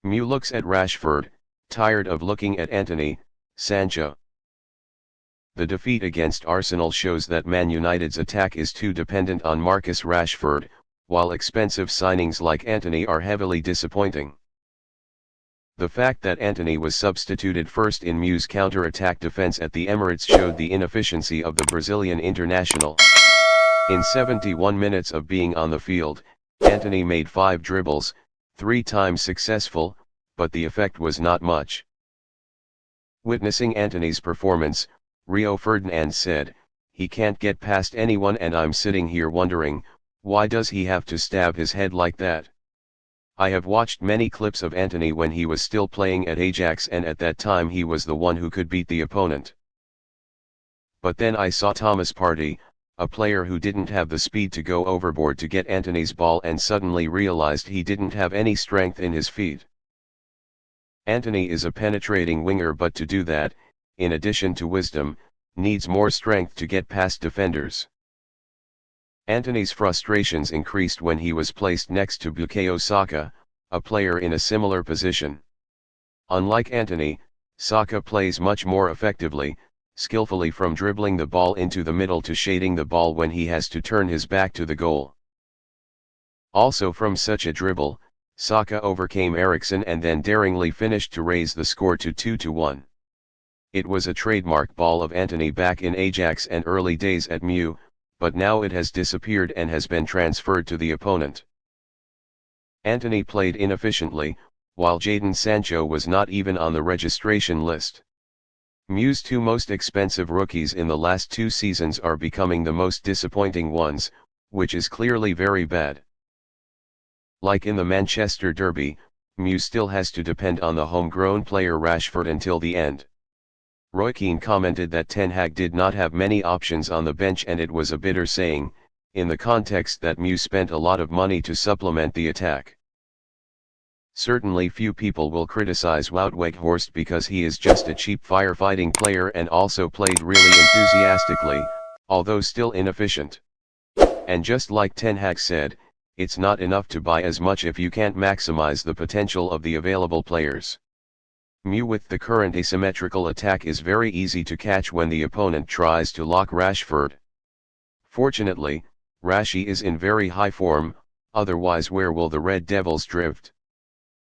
Mew looks at Rashford, tired of looking at Antony, Sancho. The defeat against Arsenal shows that Man United's attack is too dependent on Marcus Rashford, while expensive signings like Antony are heavily disappointing. The fact that Antony was substituted first in Mew's counter-attack defense at the Emirates showed the inefficiency of the Brazilian international. In 71 minutes of being on the field, Antony made 5 dribbles, 3 times successful, but the effect was not much. Witnessing Antony's performance, Rio Ferdinand said, "He can't get past anyone and I'm sitting here wondering, why does he have to stab his head like that? I have watched many clips of Antony when he was still playing at Ajax and at that time he was the one who could beat the opponent. But then I saw Thomas Partey, a player who didn't have the speed to go overboard to get Antony's ball and suddenly realized he didn't have any strength in his feet. Antony is a penetrating winger, but to do that, in addition to wisdom, needs more strength to get past defenders." Antony's frustrations increased when he was placed next to Bukayo Saka, a player in a similar position. Unlike Antony, Saka plays much more effectively, skillfully from dribbling the ball into the middle to shading the ball when he has to turn his back to the goal. Also from such a dribble, Saka overcame Eriksen and then daringly finished to raise the score to 2-1. It was a trademark ball of Antony back in Ajax and early days at Mew, but now it has disappeared and has been transferred to the opponent. Antony played inefficiently, while Jadon Sancho was not even on the registration list. Mew's 2 most expensive rookies in the last 2 seasons are becoming the most disappointing ones, which is clearly very bad. Like in the Manchester derby, Mew still has to depend on the homegrown player Rashford until the end. Roy Keane commented that Ten Hag did not have many options on the bench, and it was a bitter saying, in the context that Mew spent a lot of money to supplement the attack. Certainly few people will criticize Wout Weghorst because he is just a cheap firefighting player and also played really enthusiastically, although still inefficient. And just like Ten Hag said, it's not enough to buy as much if you can't maximize the potential of the available players. Mew with the current asymmetrical attack is very easy to catch when the opponent tries to lock Rashford. Fortunately, Rashi is in very high form, otherwise where will the Red Devils drift?